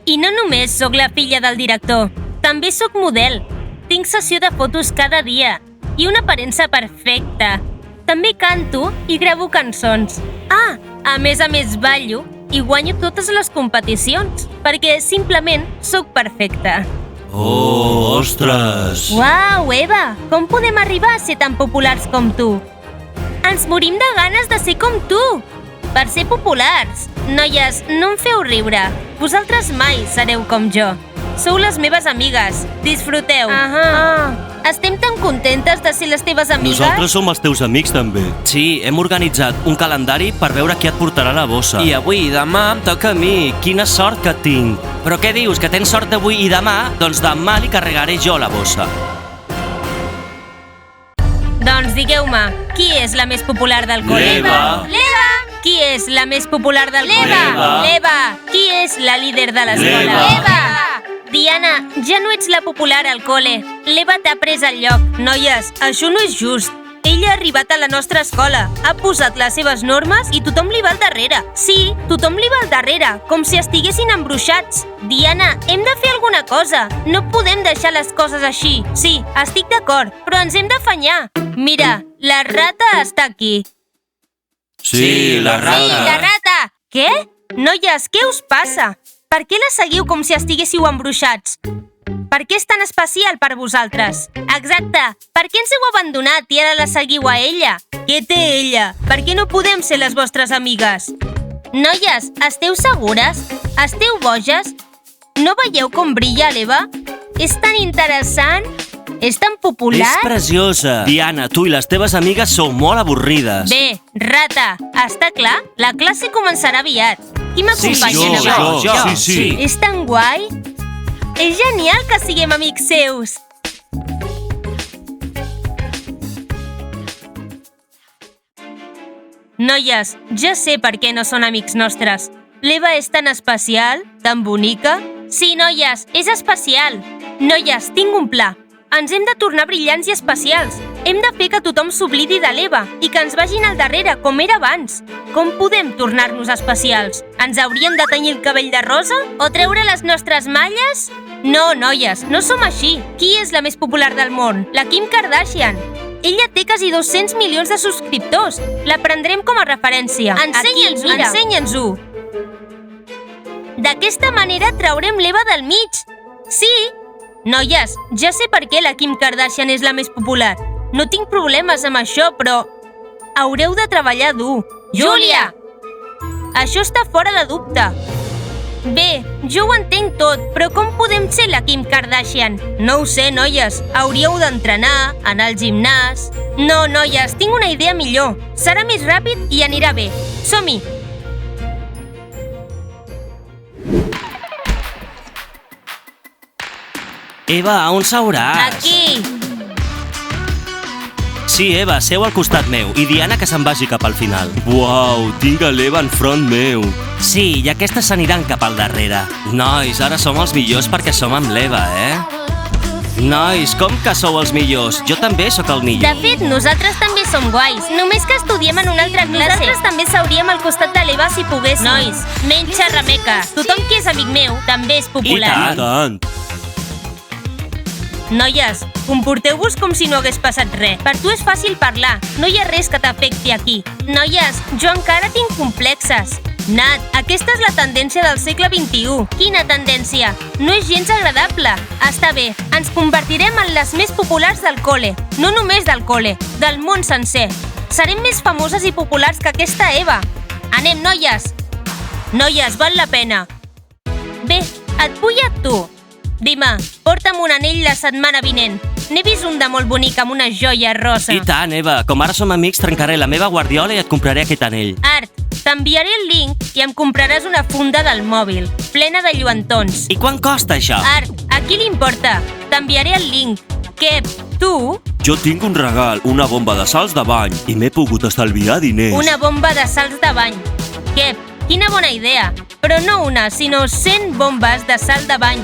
I no només sóc la filla del director, també sóc model. Tinc sessió de fotos cada dia i una aparença perfecta. També canto i gravo cançons. A més ballo i guanyo totes les competicions, perquè simplement sóc perfecta. Oh, ostres! Uau, Eva, com podem arribar a ser tan populars com tu? Ens morim de ganes de ser com tu! Per ser populars! Noies, no em feu riure. Vosaltres mai sereu com jo. Sou les meves amigues. Disfruteu. Estem tan contentes de ser les teves amigues. Nosaltres som els teus amics, també. Sí, hem organitzat un calendari per veure qui et portarà la bossa. I avui i demà em toca a mi. Quina sort que tinc. Però què dius, que tens sort d'avui i demà? Doncs demà li carregaré jo la bossa. Doncs digueu-me, qui és la més popular del col·le? L'Eva! Qui és la més popular del col·le? L'Eva! Qui és la líder de l'escola? L'Eva! Diana, ja no ets la popular al col·le. L'Eva t'ha pres el lloc. Noies, això no és just. Ella ha arribat a la nostra escola, ha posat les seves normes i tothom li va al darrere. Sí, tothom li va al darrere, com si estiguessin embruixats. Diana, hem de fer alguna cosa. No podem deixar les coses així. Sí, estic d'acord, però ens hem d'afanyar. Mira, la rata està aquí. Sí, la rata. Sí, la rata! Què? Noies, què us passa? Per què la seguiu com si estiguéssiu embruixats? Per què és tan especial per vosaltres? Exacte, per què ens heu abandonat i ara la seguiu a ella? Què té ella? Per què no podem ser les vostres amigues? Noies, esteu segures? Esteu boges? No veieu com brilla l'Eva? És tan interessant? És tan popular? És preciosa. Diana, tu i les teves amigues sou molt avorrides. Bé, rata, està clar? La classe començarà aviat. Qui m'acompanya? Jo. Sí. És tan guai? És genial que siguem amics seus. Noies, ja sé per què no són amics nostres. L'Eva és tan especial, tan bonica. Sí, noies, és especial. Noies, tinc un pla. Ens hem de tornar brillants i especials. Hem de fer que tothom s'oblidi de l'Eva i que ens vagin al darrere, com era abans. Com podem tornar-nos especials? Ens hauríem de tenyir el cabell de rosa? O treure les nostres malles? No, noies, no som així. Qui és la més popular del món? La Kim Kardashian. Ella té quasi 200 milions de subscriptors. La prendrem com a referència. Ensenya'ns-ho. D'aquesta manera traurem l'Eva del mig. Sí. Noies, ja sé per què la Kim Kardashian és la més popular. No tinc problemes amb això, però haureu de treballar dur. Júlia! Això està fora de dubte. Bé, jo ho entenc tot, però com podem ser la Kim Kardashian? No ho sé, noies. Hauríeu d'entrenar, anar al gimnàs... No, noies, tinc una idea millor. Serà més ràpid i anirà bé. Som-hi! Eva, on seuràs? Aquí! Sí, Eva, seu al costat meu i Diana que se'n vagi cap al final. Uau, tinc a l'Eva enfront meu. Sí, i aquestes s'aniran cap al darrere. Nois, ara som els millors perquè som amb l'Eva, Nois, com que sou els millors? Jo també sóc el millor. De fet, nosaltres també som guais. Només que estudiem en una altra classe. Nosaltres també seuríem al costat de l'Eva si poguéssim. Nois, menys xerrameca. Tothom qui és amic meu també és popular. I tant. Noies, comporteu-vos com si no hagués passat res. Per tu és fàcil parlar. No hi ha res que t'afecti aquí. Noies, jo encara tinc complexes. Nat, aquesta és la tendència del segle XXI. Quina tendència? No és gens agradable. Està bé, ens convertirem en les més populars del col·le. No només del col·le, del món sencer. Serem més famoses i populars que aquesta Eva. Anem, noies! Noies, val la pena. Bé, et vull a tu. Dima, porta'm un anell la setmana vinent. N'he vist un de molt bonic amb una joia rosa. I tant, Eva. Com ara som amics, trencaré la meva guardiola i et compraré aquest anell. Art, t'enviaré el link i em compraràs una funda del mòbil, plena de lluentons. I quant costa, això? Art, a qui li importa? T'enviaré el link. Què, tu? Jo tinc un regal, una bomba de salts de bany, i m'he pogut estalviar diners. Una bomba de salts de bany. Què, quina bona idea. Però no una, sinó 100 bombes de salt de bany.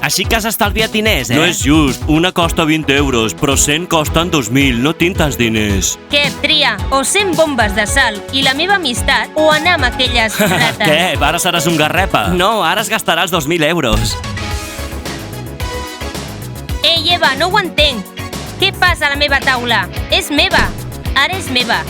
Així que has estalviat diners, No és just. Una costa 20 euros, però 100 costen 2.000. No tinc tants diners. Què, tria? O 100 bombes de sal i la meva amistat o anar amb aquelles rates? Què? Ara seràs un garrepa? No, ara es gastaràs 2.000 euros. Ei, Eva, no ho entenc. Què passa a la meva taula? És meva. Ara és meva.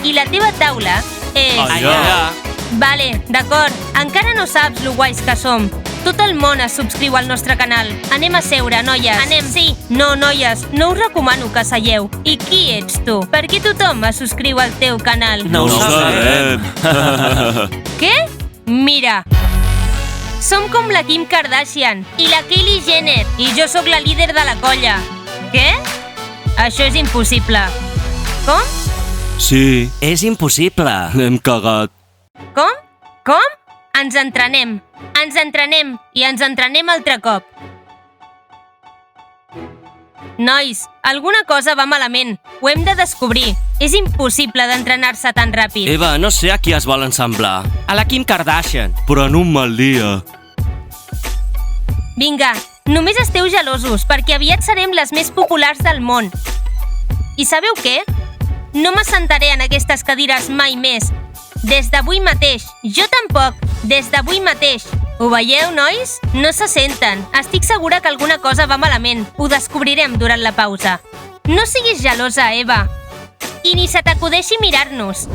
I la teva taula és... Allà. Vale, d'acord. Encara no saps lo guais que som. Tot el món es subscriu al nostre canal. Anem a seure, noies. Anem. Sí. No, noies, no us recomano que seieu. I qui ets tu? Per què tothom es subscriu al teu canal? No ho sabem. Què? Mira. Som com la Kim Kardashian i la Kylie Jenner i jo sóc la líder de la colla. Què? Això és impossible. Com? Sí. És impossible. L'hem cagat. Com? Com? Ens entrenem i ens entrenem altre cop. Nois, alguna cosa va malament. Ho hem de descobrir. És impossible d'entrenar-se tan ràpid. Eva, no sé a qui es vol ensemblar. A la Kim Kardashian. Però en un mal dia. Vinga, només esteu gelosos perquè aviat serem les més populars del món. I sabeu què? No m'assentaré en aquestes cadires mai més. Des d'avui mateix. Jo tampoc. Des d'avui mateix. Ho veieu, nois? No se senten. Estic segura que alguna cosa va malament. Ho descobrirem durant la pausa. No siguis gelosa, Eva. I ni se t'acudeixi mirar-nos.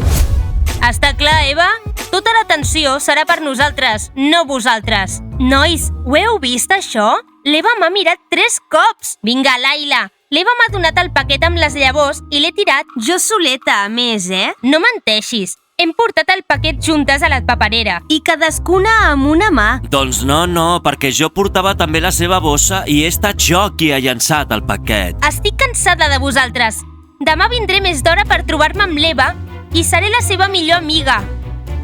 Està clar, Eva? Tota l'atenció serà per nosaltres, no vosaltres. Nois, ho heu vist, això? L'Eva m'ha mirat 3 cops. Vinga, Laila. L'Eva m'ha donat el paquet amb les llavors i l'he tirat jo soleta, a més, No menteixis. Hem portat el paquet juntes a la paperera. I cadascuna amb una mà. Doncs no, perquè jo portava també la seva bossa i he estat jo qui ha llançat el paquet. Estic cansada de vosaltres. Demà vindré més d'hora per trobar-me amb l'Eva i seré la seva millor amiga.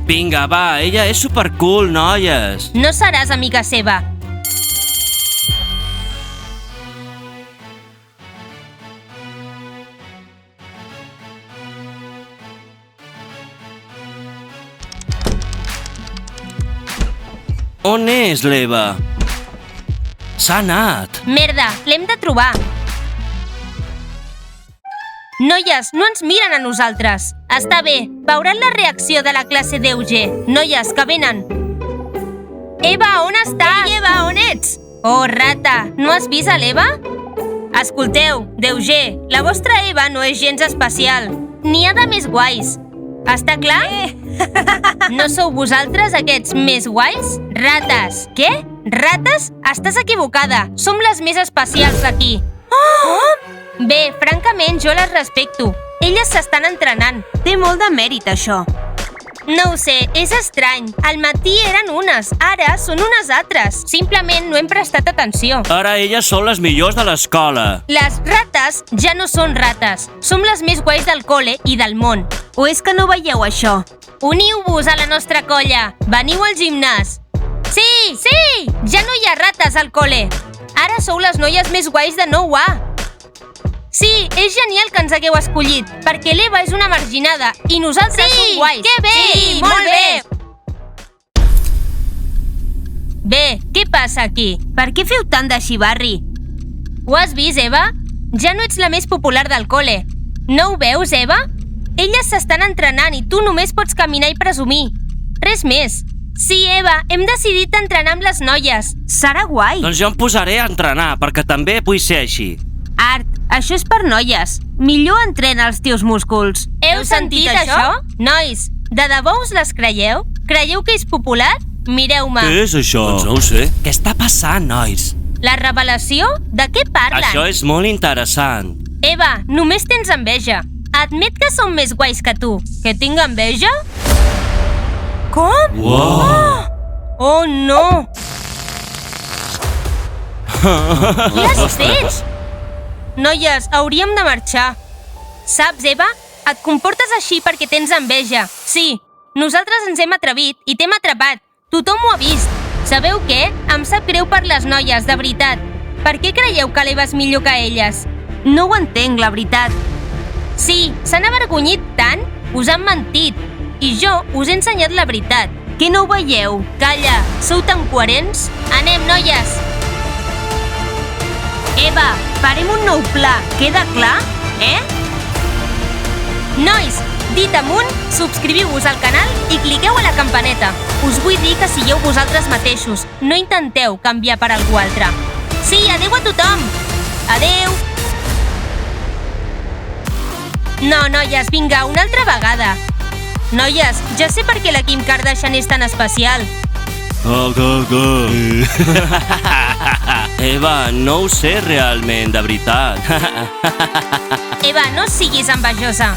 Vinga, va, ella és supercool, noies. No seràs amiga seva. On és l'Eva? S'ha anat. Merda, l'hem de trobar. Noies, no ens miren a nosaltres. Està bé, veuran la reacció de la classe d'Euge. Noies, que venen. Eva, on estàs? Ei, Eva, on ets? Oh, rata, no has vist a l'Eva? Escolteu, d'Euge, la vostra Eva no és gens especial. N'hi ha de més guais. Està clar? No sou vosaltres aquests més guais? Rates. Què? Rates? Estàs equivocada. Som les més especials d'aquí. Oh! Bé, francament, jo les respecto. Elles s'estan entrenant. Té molt de mèrit, això. No ho sé, és estrany. Al matí eren unes, ara són unes altres. Simplement no hem prestat atenció. Ara elles són les millors de l'escola. Les rates ja no són rates. Som les més guais del col·le i del món. O és que no veieu això? Uniu-vos a la nostra colla. Veniu al gimnàs. Sí! Sí! Ja no hi ha rates al col·le. Ara sou les noies més guais de 9A. Sí, és genial que ens hagueu escollit, perquè l'Eva és una marginada i nosaltres som guais. Que bé! Sí, molt bé! Bé, què passa aquí? Per què feu tant de xivarri? Ho has vist, Eva? Ja no ets la més popular del col·le. No ho veus, Eva? Elles s'estan entrenant i tu només pots caminar i presumir. Res més. Sí, Eva, hem decidit entrenar amb les noies. Serà guai. Doncs jo em posaré a entrenar, perquè també vull ser així. Art, això és per noies. Millor entrena els teus músculs. Heu sentit això? Nois, de debò us les creieu? Creieu que és popular? Mireu-me. Què és això? Doncs no ho sé. Què està passant, nois? La revelació? De què parlen? Això és molt interessant. Eva, només tens enveja. Admet que som més guais que tu. Que tinc enveja? Com? Wow! Oh, no! Què has fet? Noies, hauríem de marxar. Saps, Eva? Et comportes així perquè tens enveja. Sí, nosaltres ens hem atrevit i t'hem atrapat. Tothom ho ha vist. Sabeu què? Em sap greu per les noies, de veritat. Per què creieu que l'Eva és millor que elles? No ho entenc, la veritat. Sí, s'han avergonyit tant, us han mentit. I jo us he ensenyat la veritat. Que no ho veieu? Calla, sou tan coherents? Anem, noies! Eva, farem un nou pla, queda clar? Nois, dit amunt, subscriviu-vos al canal i cliqueu a la campaneta. Us vull dir que sigueu vosaltres mateixos, no intenteu canviar per algú altre. Sí, adeu a tothom! Adeu! No, noies, vinga, una altra vegada. Noies, ja sé per què la Kim Kardashian és tan especial. Eva, no ho sé realment, de veritat. Eva, no siguis envejosa.